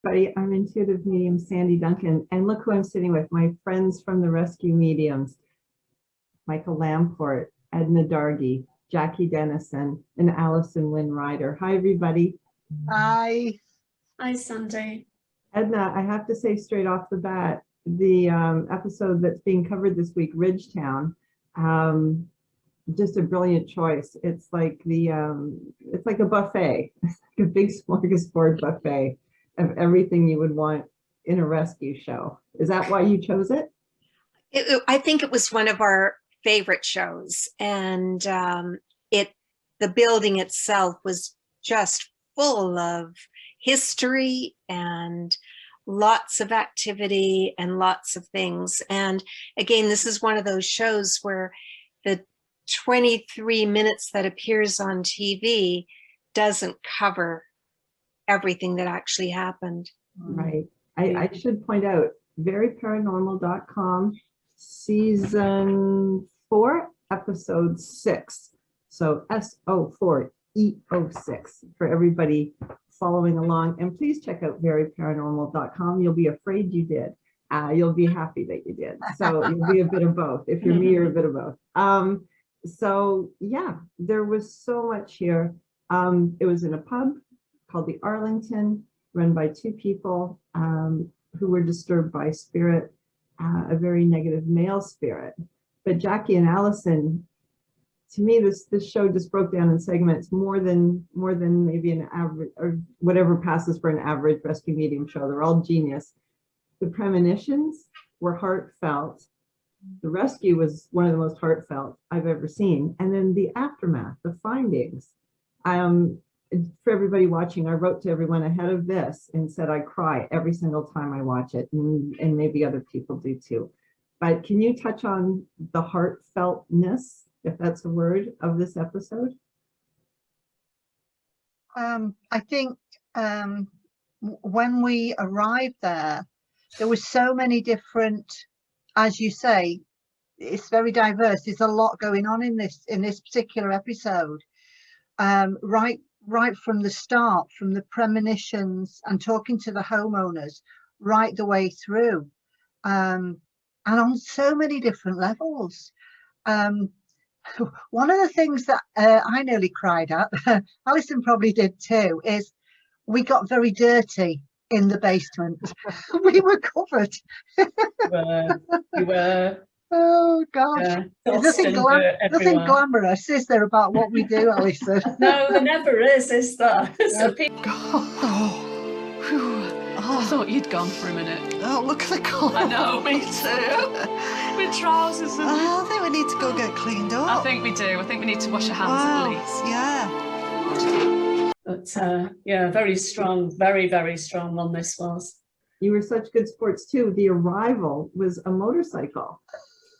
everybody. I'm intuitive medium Sandy Duncan, and look who I'm sitting with, my friends from the rescue mediums, Michael Lamport, Edna Dargie, Jackie Dennison, and Alison Wynne-Ryder. Hi, everybody. Hi. Hi, Sandy. Edna, I have to say straight off the bat, the episode that's being covered this week, Ridgetown, just a brilliant choice. It's like it's like a buffet, a big smorgasbord buffet of everything you would want in a rescue show. Is that why you chose it? I think it was one of our favorite shows, and the building itself was just full of history and lots of activity and lots of things. And again, this is one of those shows where the 23 minutes that appears on TV doesn't cover everything that actually happened. Right. I should point out, veryparanormal.com, season 4, episode 6. So S4E6 for everybody following along. And please check out veryparanormal.com. You'll be afraid you did. You'll be happy that you did. So you'll be a bit of both. If you're me, you're a bit of both. So yeah, there was so much here. It was in a pub called the Arlington, run by 2 people who were disturbed by spirit, a very negative male spirit. But Jackie and Alison, to me, this show just broke down in segments more than maybe an average or whatever passes for an average rescue medium show. They're all genius. The premonitions were heartfelt. The rescue was one of the most heartfelt I've ever seen. And then the aftermath, the findings. For everybody watching, I wrote to everyone ahead of this and said I cry every single time I watch it, and maybe other people do too. But can you touch on the heartfeltness, if that's a word, of this episode? I think when we arrived there were so many different, as you say, it's very diverse. There's a lot going on in this particular episode. Right from the start, from the premonitions and talking to the homeowners, right the way through, and on so many different levels. One of the things that I nearly cried at, Alison probably did too, is we got very dirty in the basement. We were covered. We were. Oh gosh, Yeah, there's nothing glamorous, is there, about what we do, Alison? No, there never is there? So I thought you'd gone for a minute. Oh, look at the colour. I know, me too. With trousers and... Oh, I think we need to go get cleaned up. I think we do. I think we need to wash our hands at least. Yeah. But yeah, very strong, very, very strong one this was. You were such good sports too. The arrival was a motorcycle.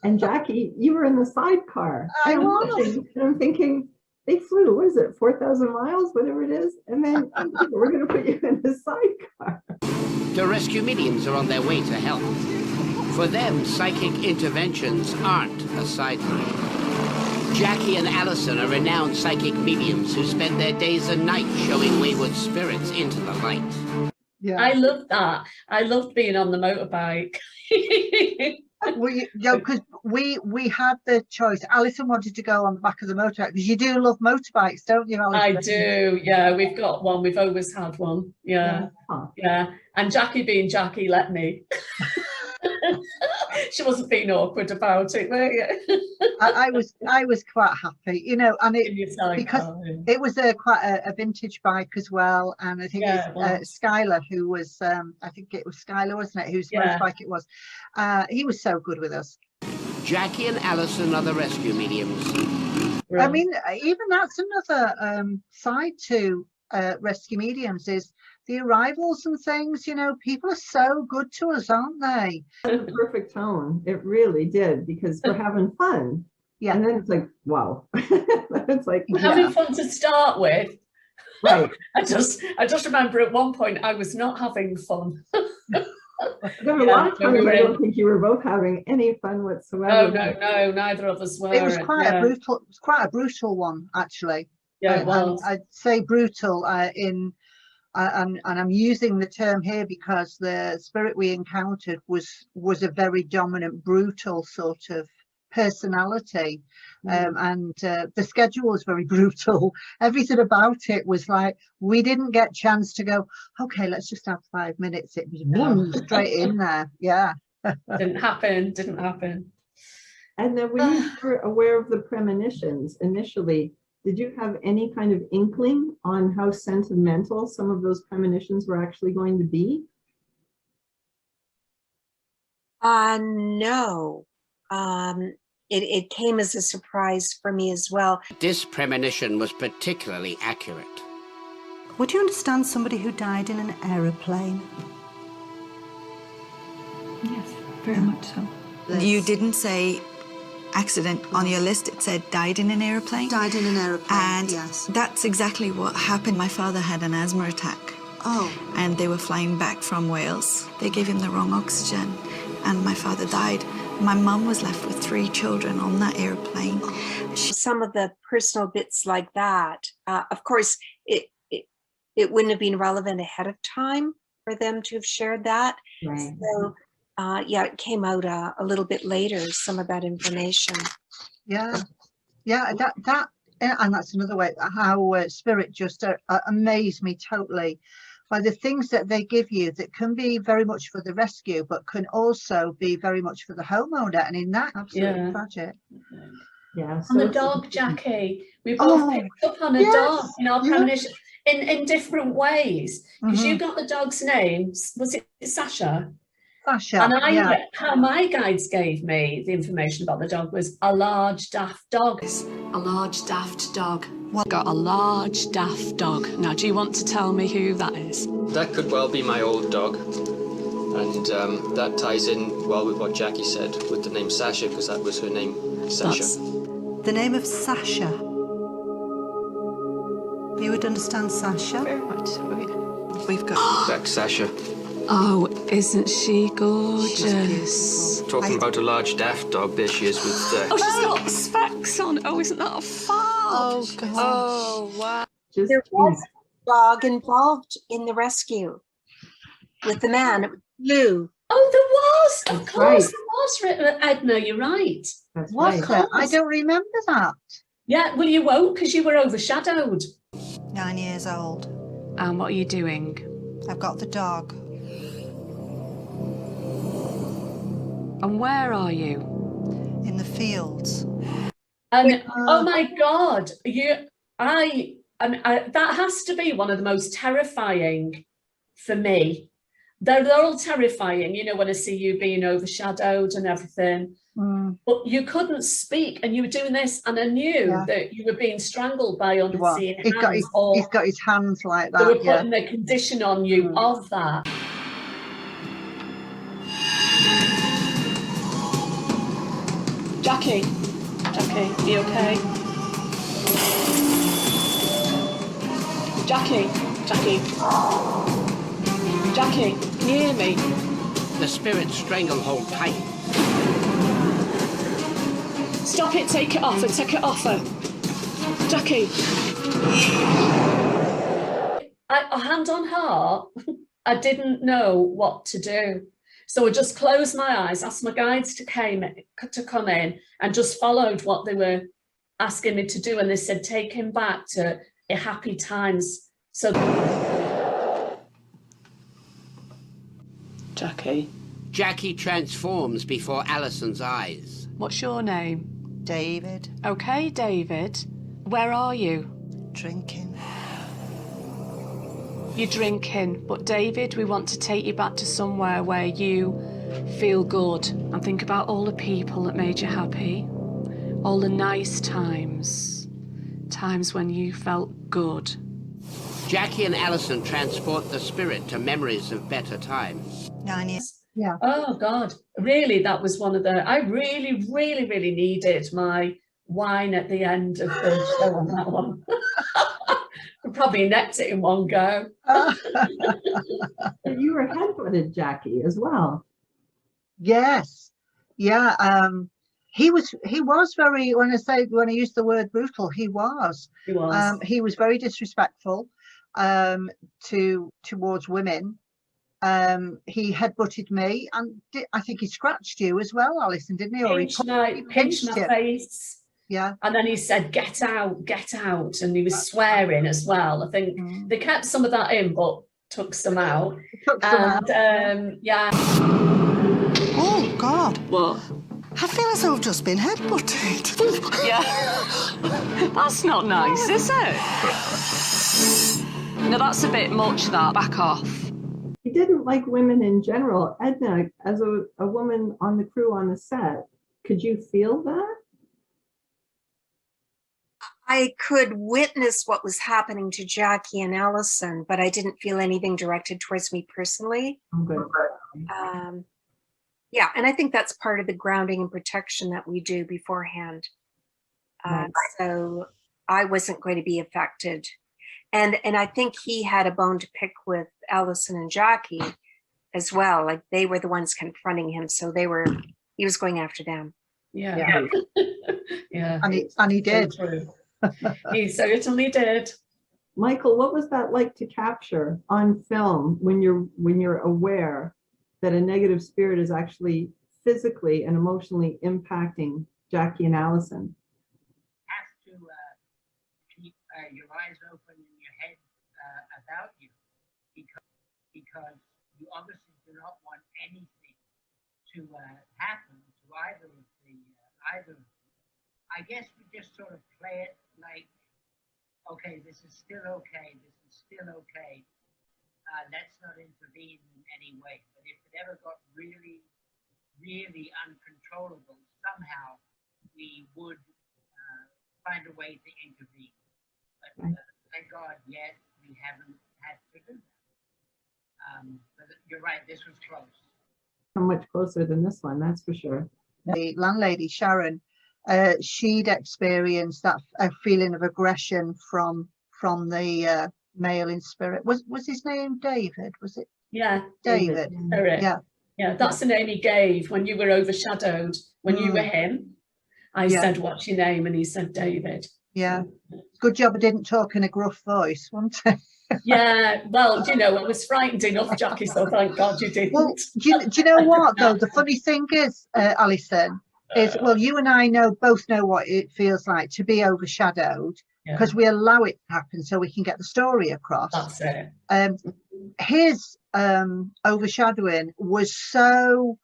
And Jackie, you were in the sidecar. I was. And I'm thinking, they flew, what is it, 4,000 miles, whatever it is? And then we're going to put you in the sidecar. The rescue mediums are on their way to help. For them, psychic interventions aren't a sideline. Jackie and Alison are renowned psychic mediums who spend their days and nights showing wayward spirits into the light. Yeah, I loved that. I loved being on the motorbike. because we had the choice. Alison wanted to go on the back of the motorbike because you do love motorbikes, don't you, Alison? I do, yeah. We've got one. We've always had one. Yeah. Yeah. And Jackie being Jackie let me. She wasn't being awkward about it, were you? I was quite happy, you know, and because it was quite a vintage bike as well, and I think Skylar, who was I think it was Skylar, wasn't it, whose motorbike it was. He was so good with us. Jackie and Alison are the rescue mediums. Right. I mean, even that's another side to rescue mediums, is the arrivals and things. You know, people are so good to us, aren't they? The perfect tone. It really did, because we're having fun. Yeah. And then it's like, wow. It's like we're having fun to start with. Right. I just remember at one point I was not having fun. There were a lot of times I don't think you were both having any fun whatsoever. No, neither of us were. It was quite a brutal one, actually. Yeah, it was. I'd say brutal in and I'm using the term here because the spirit we encountered was a very dominant, brutal sort of personality, and the schedule was very brutal. Everything about it was like we didn't get chance to go, okay, let's just have 5 minutes. It was boom, straight in there. Yeah. Didn't happen. And then when you were aware of the premonitions initially, did you have any kind of inkling on how sentimental some of those premonitions were actually going to be? No. It came as a surprise for me as well. This premonition was particularly accurate. Would you understand somebody who died in an aeroplane? Yes, very much so. You didn't say accident on your list. It said died in an aeroplane. Died in an aeroplane, and yes. That's exactly what happened. My father had an asthma attack. Oh. And they were flying back from Wales. They gave him the wrong oxygen, and my father died. My mum was left with 3 children on that airplane. Some of the personal bits like that, of course, it wouldn't have been relevant ahead of time for them to have shared that. Right. So, yeah, it came out a little bit later, some of that information. Yeah, that and that's another way how spirit just amazed me totally by the things that they give you that can be very much for the rescue, but can also be very much for the homeowner, and in that, absolutely tragic. Yeah. On the dog, Jackie, we both picked up on a dog in our premonition in different ways, because you got the dog's name. Was it Sasha? Sasha. And how my guides gave me the information about the dog was a large daft dog. A large daft dog. Got a large daft dog. Now, do you want to tell me who that is? That could well be my old dog. And that ties in well with what Jackie said with the name Sasha, because that was her name, Sasha. That's the name of Sasha. You would understand Sasha? Very much so. We've got... Back Sasha. Oh, isn't she gorgeous? Talking about a large daft dog, there she is with... Oh, she's got specs on. Oh, isn't that a fab? Oh, God. Oh, wow. There was a dog involved in the rescue with the man. It was Lou. Oh, there was. Of course, Right. there was. Edna, you're right. That's Was right. it? I don't remember that. Yeah, well, you won't, because you were overshadowed. 9 years old. And what are you doing? I've got the dog. And where are you? In the fields. And oh my God, that has to be one of the most terrifying for me. They're all terrifying, you know, when I see you being overshadowed and everything. But you couldn't speak, and you were doing this, and I knew that you were being strangled by unseen hands. He's got his hands like that. They were putting the condition on you of that. Jackie, are you okay? Jackie, can you hear me? The spirit stranglehold tight. Stop it, take it off her. Jackie. Hand on heart, I didn't know what to do. So I just closed my eyes, asked my guides to come in, and just followed what they were asking me to do. And they said, take him back to happy times. So, Jackie transforms before Alison's eyes. What's your name? David. Okay, David. Where are you? Drinking. You're drinking, but David, we want to take you back to somewhere where you feel good and think about all the people that made you happy, all the nice times when you felt good. Jackie and Alison transport the spirit to memories of better times. 9 years. Yeah. oh God, really, that was one of I really, really, really needed my wine at the end of the show on that one. I probably necked it in one go. You were headbutted, Jackie, as well. Yes. Yeah. He was very, when I use the word brutal, he was very disrespectful. towards women. He headbutted me, and I think he scratched you as well, Alison, didn't he? Or he pinched my face. Yeah. And then he said, get out, and he was swearing as well. I think they kept some of that in, but took some out. Yeah. Oh, God. What? I feel as though I've just been headbutted. Yeah. That's not nice, is it? No, that's a bit much, that. Back off. He didn't like women in general. Edna, as a woman on the crew on the set, could you feel that? I could witness what was happening to Jackie and Alison, but I didn't feel anything directed towards me personally. Okay. Yeah, and I think that's part of the grounding and protection that we do beforehand. Right. So I wasn't going to be affected. And I think he had a bone to pick with Alison and Jackie as well. Like they were the ones confronting him, so he was going after them. Yeah. Yeah. And he did. He certainly did. Michael, what was that like to capture on film when you're aware that a negative spirit is actually physically and emotionally impacting Jackie and Alison? You have to keep your eyes open and your head about you, because you obviously do not want anything to happen to either of them. I guess we just sort of play it like, okay, this is still okay, let's not intervene in any way. But if it ever got really, really uncontrollable, somehow we would find a way to intervene. But thank God yet we haven't had to do that. But you're right, this was close. So much closer than this one, that's for sure. The landlady, Sharon, she'd experienced that feeling of aggression from the male in spirit. Was his name David? Was it? Yeah, David. Yeah, that's the name he gave when you were overshadowed. When you were him, I said, "What's your name?" and he said, "David." Yeah, good job I didn't talk in a gruff voice, wasn't it? Yeah, well, I was frightened enough, Jackie, so thank God you didn't. Well, do you know what though? The funny thing is, Alison, is you and I both know what it feels like to be overshadowed, because we allow it to happen so we can get the story across. That's it. His overshadowing was so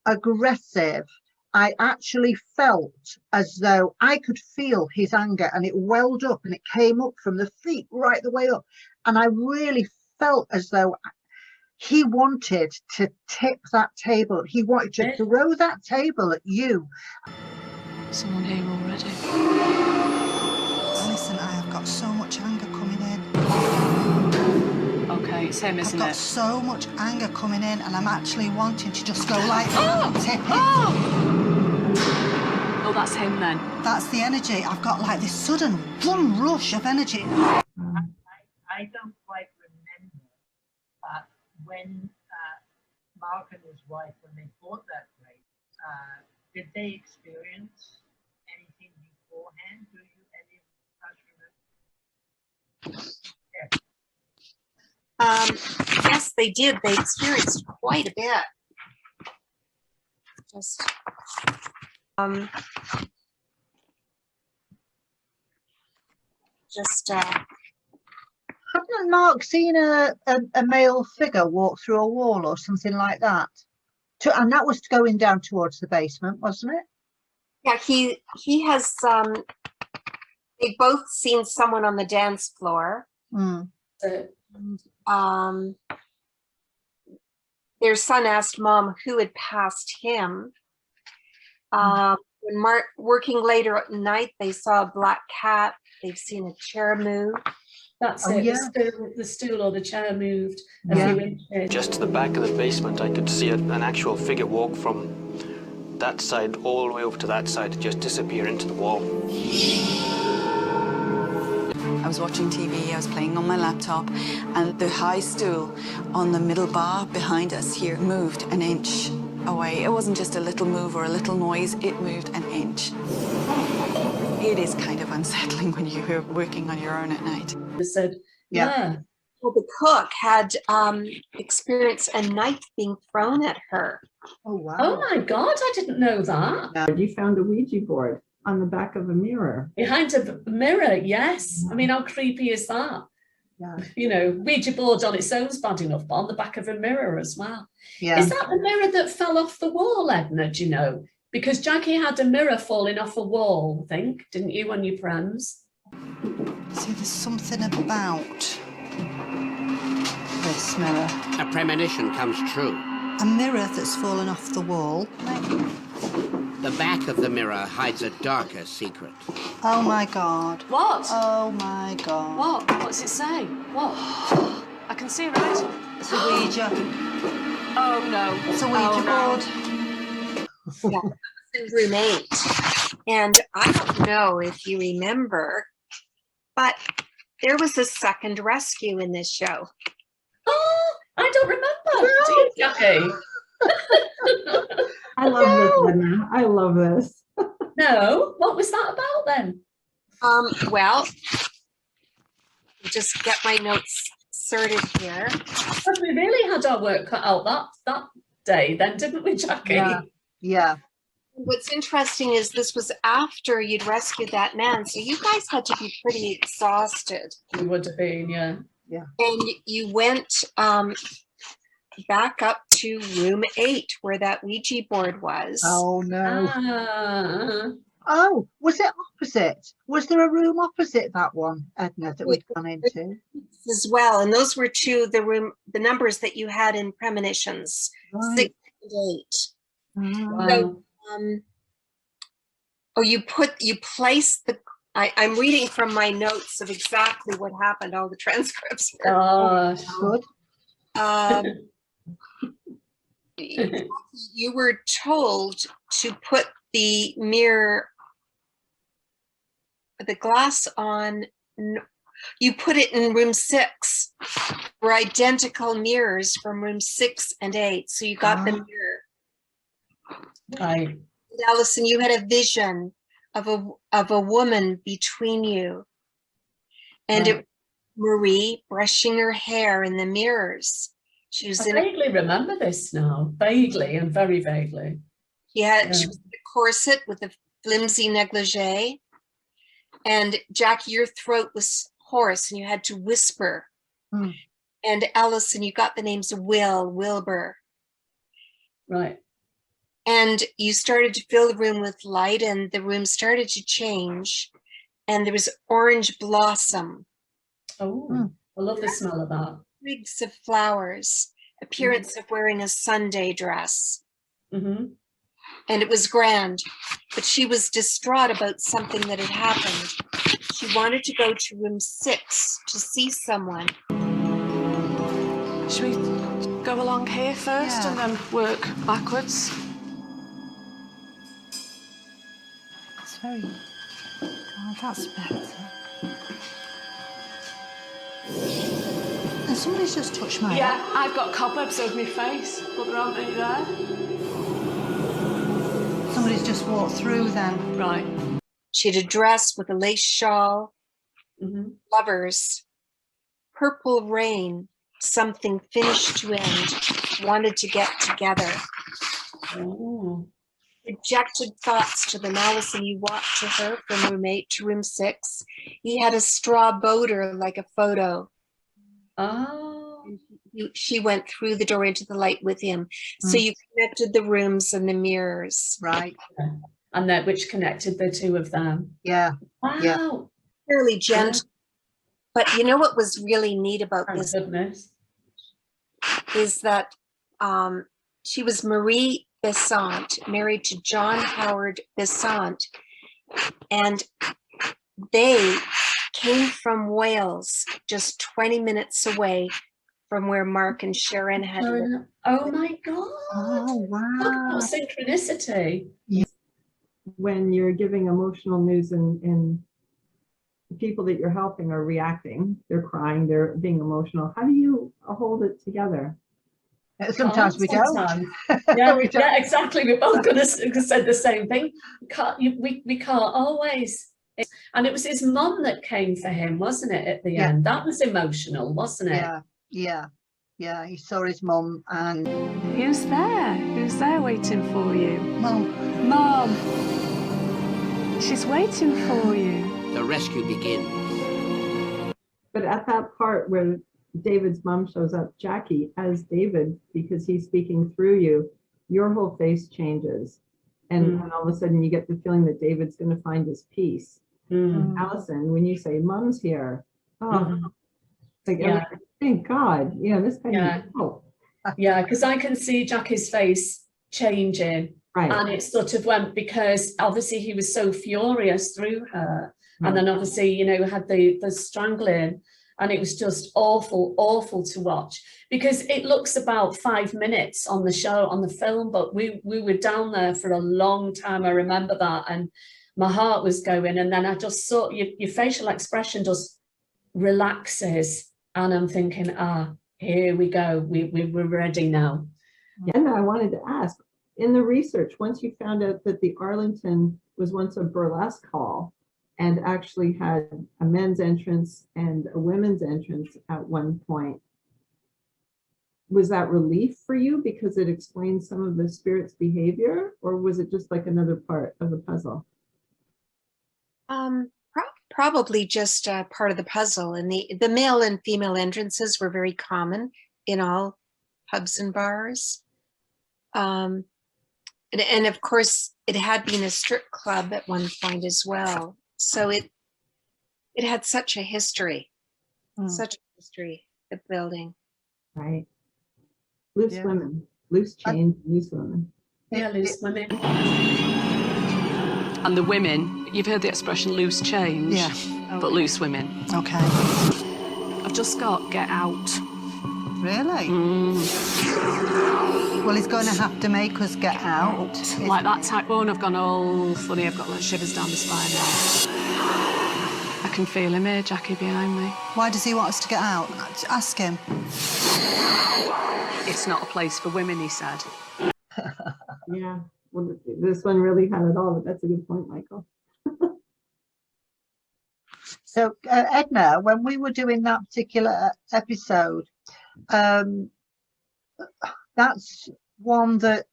aggressive. I actually felt as though I could feel his anger, and it welled up and it came up from the feet right the way up. And I really felt as though he wanted to tip that table. He wanted to throw that table at you. Someone here already. Listen, I have got so much anger coming in. Okay, it's him, isn't it? I've got so much anger coming in, and I'm actually wanting to just go like tip it. Oh, that's him then. That's the energy. I've got like this sudden one rush of energy. I don't quite remember, but when Mark and his wife, when they bought that place, did they experience anything beforehand? Do you any of us remember? Yes, they did. They experienced quite a bit. Hadn't Mark seen a male figure walk through a wall or something like that? And that was going down towards the basement, wasn't it? Yeah, he has. They've both seen someone on the dance floor. Their son asked Mom who had passed him. When Mark working later at night, they saw a black cat. They've seen a chair move. That's it. Yeah. The stool or the chair moved a few inches. Just to the back of the basement, I could see an actual figure walk from that side all the way over to that side to just disappear into the wall. I was watching TV, I was playing on my laptop, and the high stool on the middle bar behind us here moved an inch away. It wasn't just a little move or a little noise, it moved an inch. It is kind of unsettling when you're working on your own at night. I said, yeah, Well, the cook had experienced a knife being thrown at her. Oh, wow. Oh my God, I didn't know that. You found a Ouija board on the back of a mirror. Behind a mirror, yes. I mean, how creepy is that? Yeah. You know, Ouija board on its own's bad enough, but on the back of a mirror as well. Yeah. Is that the mirror that fell off the wall, Edna, do you know? Because Jackie had a mirror falling off a wall, I think, didn't you, on your prems? See, there's something about this mirror. A premonition comes true. A mirror that's fallen off the wall. The back of the mirror hides a darker secret. Oh my God. What? Oh my God. What? What's it say? What? I can see it, right? It's a Ouija. Oh no. It's a Ouija board. Yeah, room 8. And I don't know if you remember, but there was a second rescue in this show. Oh, I don't remember. Do you, Jackie? I love this, Edna. I love this. No, what was that about then? Well, just get my notes sorted here. But we really had our work cut out that day then, didn't we, Jackie? Yeah. Yeah. What's interesting is this was after you'd rescued that man, so you guys had to be pretty exhausted. We would have been, yeah. Yeah. And you went back up to room 8 where that Ouija board was. Oh no. Ah. Oh, was it opposite? Was there a room opposite that one, Edna, that we'd gone into? As well, and those were the numbers that you had in premonitions, Right. 6 and 8. Wow. So, you placed the. I'm reading from my notes of exactly what happened. All the transcripts. Good. You were told to put the mirror, the glass on. You put it in room 6. Were identical mirrors from room 6 and 8. So you got the mirror. Right. Alison, you had a vision of a woman between you, and it was Marie brushing her hair in the mirrors. She was I vaguely remember this now, vaguely and very vaguely. She was in a corset with a flimsy negligee, and Jackie, your throat was hoarse, and you had to whisper. And Alison, you got the names Wilbur. Right. And you started to fill the room with light, and the room started to change, and there was orange blossom. Oh, I love the smell of that. Twigs of flowers, appearance of wearing a Sunday dress. Mm-hmm. And it was grand, but she was distraught about something that had happened. She wanted to go to room 6 to see someone. Should we go along here first and then work backwards? It's very... Oh, that's better. And somebody's just touched my... Yeah, I've got cobwebs over my face, but there aren't any there. Somebody's just walked through then. Right. She had a dress with a lace shawl, lovers, purple rain, something finished to end, wanted to get together. Oh. Rejected thoughts to them. Alison, you walked to her from room 8 to room 6. He had a straw boater like a photo. Oh. She went through the door into the light with him. So you connected the rooms and the mirrors. Right. And that which connected the two of them. Yeah. Wow. Yeah. Fairly gentle. But you know what was really neat about this is that she was Marie Besant, married to John Howard Besant, and they came from Wales, just 20 minutes away from where Mark and Sharon had lived. Oh my God. Oh, wow. What synchronicity. When you're giving emotional news and the people that you're helping are reacting, they're crying, they're being emotional, how do you hold it together? Sometimes we don't. Yeah, yeah, exactly. We're both going to say the same thing. We can't always. And it was his mum that came for him, wasn't it, at the end? That was emotional, wasn't it? Yeah, he saw his mum. And who's there? Who's there waiting for you? Mum. She's waiting for you. The rescue begins. But at that part where David's mom shows up, Jackie, as David, because he's speaking through you, your whole face changes. And all of a sudden you get the feeling that David's going to find his peace. Alison, when you say mom's here, thank God, this kind of hope. Yeah, because I can see Jackie's face changing. Right. And it sort of went, because obviously he was so furious through her. And then obviously, had the strangling, and it was just awful to watch, because it looks about 5 minutes on the show, on the film, but we were down there for a long time. I remember that, and my heart was going, and then I just saw your facial expression just relaxes, and I'm thinking, here we go, we're ready now. And I wanted to ask, in the research, once you found out that the Arlington was once a burlesque hall and actually had a men's entrance and a women's entrance at one point, was that relief for you because it explained some of the spirit's behavior, or was it just like another part of the puzzle? Probably just part of the puzzle. And the male and female entrances were very common in all pubs and bars. And of course, it had been a strip club at one point as well. So it had such a history, the building. Right. Loose women, loose chains, loose women. Yeah, loose women. And the women, you've heard the expression loose change, but loose women. Okay. I've just got get out. Really? Well, he's going to have to make us get out. Like that type one, I've gone all funny, I've got like shivers down the spine now. I can feel him here, Jackie, behind me. Why does he want us to get out? Ask him. It's not a place for women, he said. Yeah, well, this one really had it all, but that's a good point, Michael. So, Edna, when we were doing that particular episode, that's one that,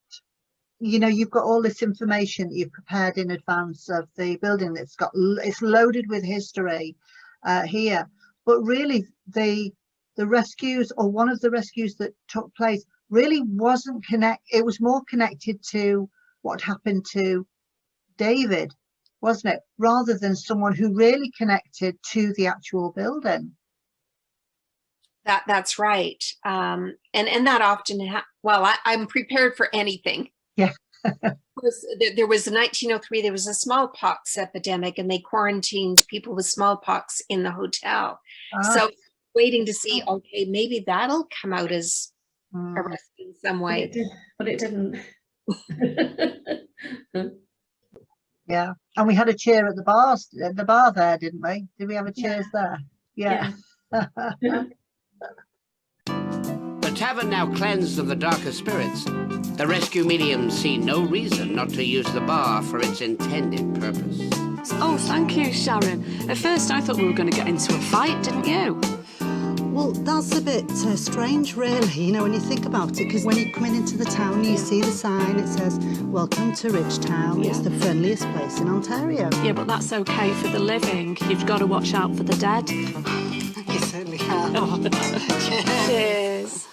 you've got all this information that you've prepared in advance of the building. It's loaded with history here, but really the rescues, or one of the rescues that took place, really wasn't it was more connected to what happened to David, wasn't it, rather than someone who really connected to the actual building. That's right. And that often I'm prepared for anything. Yeah. There was in 1903, there was a smallpox epidemic, and they quarantined people with smallpox in the hotel. So waiting to see, okay, maybe that'll come out as a rescue in some way. But it didn't. Yeah. And we had a cheer at the bar there, didn't we? Did we have a cheers there? Yeah. The tavern now cleansed of the darker spirits, the rescue mediums see no reason not to use the bar for its intended purpose. Oh, thank you, Sharon. At first I thought we were going to get into a fight, didn't you? Well, that's a bit strange, really, when you think about it, because when you're coming into the town, you see the sign, it says, "Welcome to Ridgetown." It's the friendliest place in Ontario. Yeah, but that's okay for the living. You've got to watch out for the dead. You certainly have. Cheers.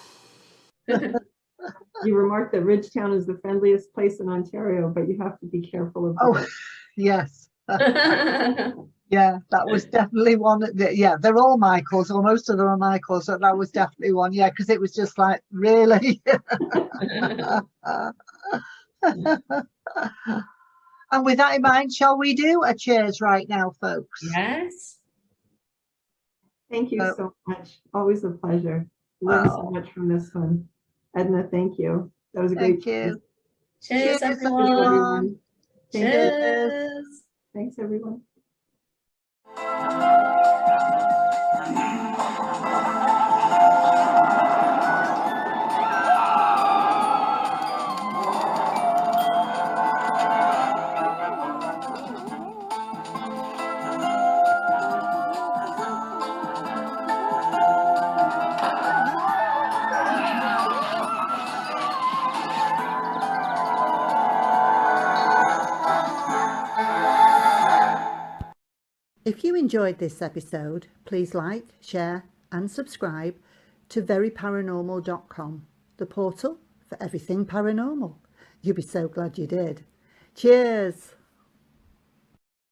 You remarked that Ridgetown is the friendliest place in Ontario, but you have to be careful of that. Yes. Yeah, that was definitely one. They're all Michaels, or most of them are Michaels, so that was definitely one. Yeah, because it was just like, really? And with that in mind, shall we do a cheers right now, folks? Yes. Thank you so much. Always a pleasure. Learned so much from this one. Edna, thank you. That was a great cheers. Cheers, everyone. Cheers. Thanks, everyone. If you enjoyed this episode, please like, share and subscribe to veryparanormal.com, the portal for everything paranormal. You'll be so glad you did. Cheers!